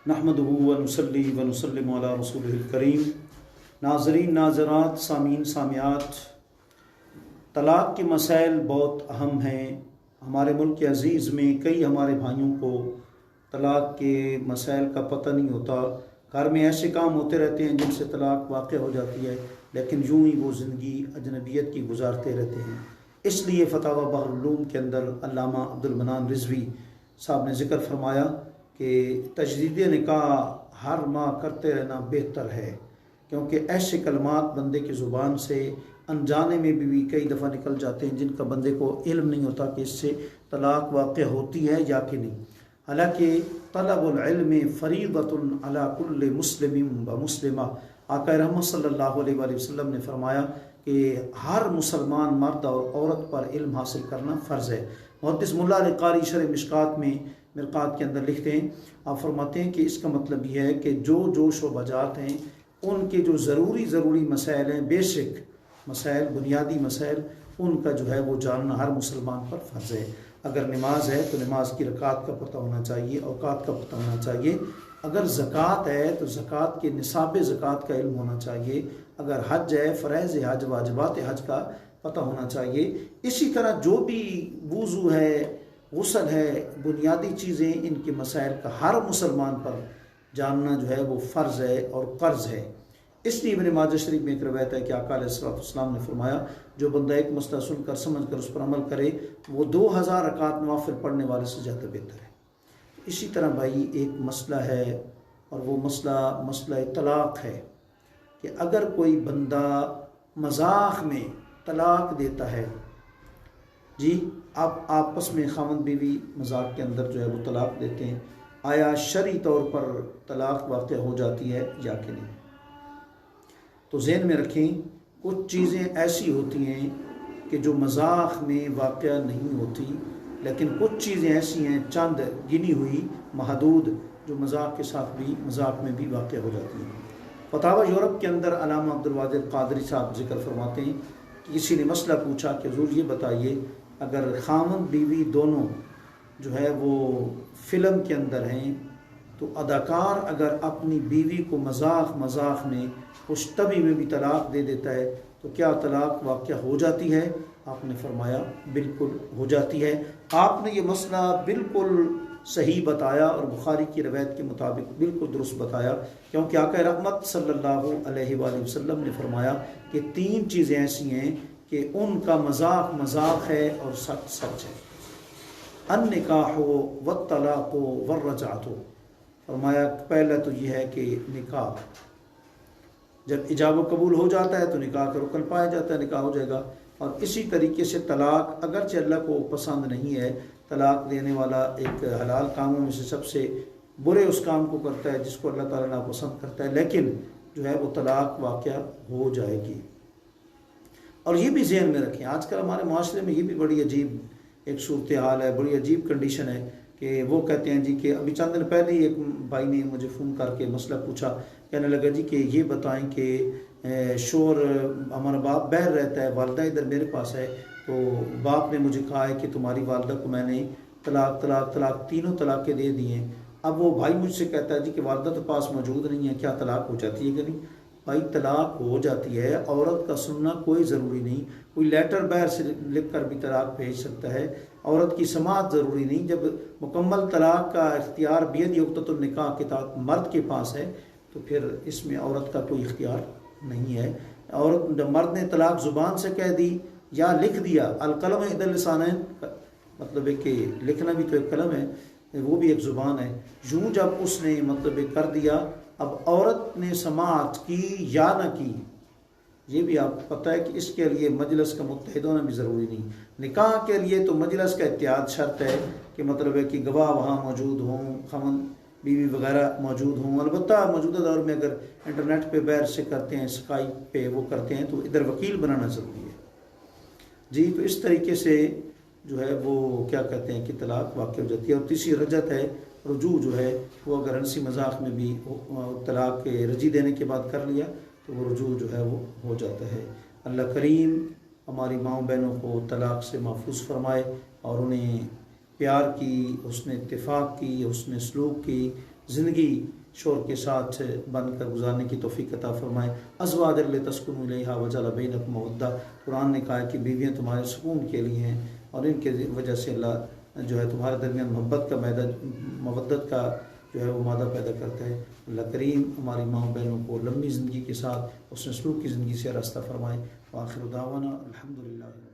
نحمدہ ونصلی ونسلم علی رسولہ الکریم۔ ناظرین، ناظرات، سامعین، سامعات، طلاق کے مسائل بہت اہم ہیں۔ ہمارے ملک عزیز میں کئی ہمارے بھائیوں کو طلاق کے مسائل کا پتہ نہیں ہوتا۔ گھر میں ایسے کام ہوتے رہتے ہیں جن سے طلاق واقع ہو جاتی ہے، لیکن یوں ہی وہ زندگی اجنبیت کی گزارتے رہتے ہیں۔ اس لیے فتاوی بحر العلوم کے اندر علامہ عبد المنان رضوی صاحب نے ذکر فرمایا کہ تجدید نکاح ہر ماہ کرتے رہنا بہتر ہے، کیونکہ ایسے کلمات بندے کی زبان سے انجانے میں بھی کئی دفعہ نکل جاتے ہیں جن کا بندے کو علم نہیں ہوتا کہ اس سے طلاق واقع ہوتی ہے یا کہ نہیں۔ حالانکہ طلب العلم فریضۃ علی کل مسلم و مسلمہ، آقا رحمت صلی اللہ علیہ وآلہ وسلم نے فرمایا کہ ہر مسلمان مرد اور عورت پر علم حاصل کرنا فرض ہے۔ محدث ملا علی قاری شرح مشکات میں مرقات کے اندر لکھتے ہیں، آپ فرماتے ہیں کہ اس کا مطلب یہ ہے کہ جو شعبہ جات ہیں ان کے جو ضروری مسائل ہیں، بیسک مسائل، بنیادی مسائل، ان کا جو ہے وہ جاننا ہر مسلمان پر فرض ہے۔ اگر نماز ہے تو نماز کی رکعات کا پتہ ہونا چاہیے، اوقات کا پتہ ہونا چاہیے۔ اگر زکوٰۃ ہے تو زکوٰۃ کے نصاب زکوٰۃ کا علم ہونا چاہیے۔ اگر حج ہے، فرائض حج، واجبات حج کا پتہ ہونا چاہیے۔ اسی طرح جو بھی وضو ہے، غسل ہے، بنیادی چیزیں، ان کے مسائل کا ہر مسلمان پر جاننا جو ہے وہ فرض ہے اور قرض ہے۔ اس لیے ابن ماجہ شریف میں ایک روایت ہے کہ آقا علیہ الصلوۃ والسلام نے فرمایا، جو بندہ ایک مسئلہ سن کر سمجھ کر اس پر عمل کرے وہ 2000 رکعات نوافل پڑھنے والے سے زیادہ بہتر ہے۔ اسی طرح بھائی ایک مسئلہ ہے اور وہ مسئلہ طلاق ہے کہ اگر کوئی بندہ مذاق میں طلاق دیتا ہے، جی اب آپس میں خاوند بیوی مذاق کے اندر جو ہے وہ طلاق دیتے ہیں، آیا شرعی طور پر طلاق واقع ہو جاتی ہے یا کہ نہیں؟ تو ذہن میں رکھیں، کچھ چیزیں ایسی ہوتی ہیں کہ جو مذاق میں واقع نہیں ہوتی، لیکن کچھ چیزیں ایسی ہیں چند گنی ہوئی محدود جو مذاق میں بھی واقع ہو جاتی ہیں۔ فتاوی یورپ کے اندر علامہ عبد الواجد قادری صاحب ذکر فرماتے ہیں کہ کسی نے مسئلہ پوچھا کہ حضور یہ بتائیے، اگر خاوند بیوی دونوں جو ہے وہ فلم کے اندر ہیں تو اداکار اگر اپنی بیوی کو مذاق میں خوش طبی میں بھی طلاق دے دیتا ہے تو کیا طلاق واقع ہو جاتی ہے؟ آپ نے فرمایا بالکل ہو جاتی ہے۔ آپ نے یہ مسئلہ بالکل صحیح بتایا اور بخاری کی روایت کے مطابق بالکل درست بتایا، کیونکہ آقا رحمت صلی اللہ علیہ وآلہ وسلم نے فرمایا کہ 3 چیزیں ایسی ہیں کہ ان کا مذاق ہے اور سچ ہے۔ النکاح والطلاق والرجعۃ، فرمایا پہلا تو یہ ہے کہ نکاح جب ایجاب و قبول ہو جاتا ہے تو نکاح کا رکن پایا جاتا ہے، نکاح ہو جائے گا۔ اور اسی طریقے سے طلاق اگرچہ اللہ کو پسند نہیں ہے، طلاق دینے والا ایک حلال کاموں میں سے سب سے برے اس کام کو کرتا ہے جس کو اللہ تعالیٰ ناپسند کرتا ہے، لیکن جو ہے وہ طلاق واقع ہو جائے گی۔ اور یہ بھی ذہن میں رکھیں، آج کل ہمارے معاشرے میں یہ بھی بڑی عجیب ایک صورتحال ہے، بڑی عجیب کنڈیشن ہے کہ وہ کہتے ہیں جی کہ ابھی چند دن پہلے ہی ایک بھائی نے مجھے فون کر کے مسئلہ پوچھا، کہنے لگا جی کہ یہ بتائیں کہ شوہر ہمارا باپ باہر رہتا ہے، والدہ ادھر میرے پاس ہے، تو باپ نے مجھے کہا ہے کہ تمہاری والدہ کو میں نے طلاق تینوں طلاقیں دے دی ہیں۔ اب وہ بھائی مجھ سے کہتا ہے جی کہ والدہ تو پاس موجود نہیں ہے، کیا طلاق ہو جاتی ہے کہ نہیں؟ بھائی طلاق ہو جاتی ہے، عورت کا سننا کوئی ضروری نہیں، کوئی لیٹر باہر سے لکھ کر بھی طلاق بھیج سکتا ہے، عورت کی سماعت ضروری نہیں۔ جب مکمل طلاق کا اختیار بید عقدۃ النکاح کے تحت مرد کے پاس ہے تو پھر اس میں عورت کا کوئی اختیار نہیں ہے۔ عورت جب مرد نے طلاق زبان سے کہہ دی یا لکھ دیا، القلم عند اللسانین، مطلب ہے کہ لکھنا بھی تو ایک قلم ہے، وہ بھی ایک زبان ہے، یوں جب اس نے مطلب کر دیا، اب عورت نے سماعت کی یا نہ کی، یہ بھی آپ کو پتہ ہے کہ اس کے لیے مجلس کا متحد ہونا بھی ضروری نہیں۔ نکاح کے لیے تو مجلس کا اتحاد شرط ہے کہ مطلب ہے کہ گواہ وہاں موجود ہوں، خاوند بیوی وغیرہ موجود ہوں۔ البتہ موجودہ دور میں اگر انٹرنیٹ پہ باہر سے کرتے ہیں، اسکائپ پہ وہ کرتے ہیں تو ادھر وکیل بنانا ضروری ہے جی۔ تو اس طریقے سے جو ہے وہ کیا کہتے ہیں کہ طلاق واقع ہو جاتی ہے۔ اور تیسری رجعت ہے، رجوع جو ہے وہ اگر ہنسی مذاق میں بھی طلاق کے رجی دینے کے بعد کر لیا تو وہ رجوع جو ہے وہ ہو جاتا ہے۔ اللہ کریم ہماری ماؤں بہنوں کو طلاق سے محفوظ فرمائے اور انہیں پیار کی، حسن اتفاق کی، حسن سلوک کی زندگی شوہر کے ساتھ بن کر گزارنے کی توفیق عطا فرمائے۔ ازواج لتسکنوا الیہا وجعل بینکم مودہ، قرآن نے کہا کہ بیویاں تمہارے سکون کے لیے ہیں اور ان کے وجہ سے اللہ جو ہے تمہارے درمیان مودت کا جو ہے وہ مادہ پیدا کرتا ہے۔ اللہ کریم ہماری ماں بہنوں کو لمبی زندگی کے ساتھ حسن سلوک کی زندگی سے راستہ فرمائے۔ وآخر دعوانا الحمدللہ۔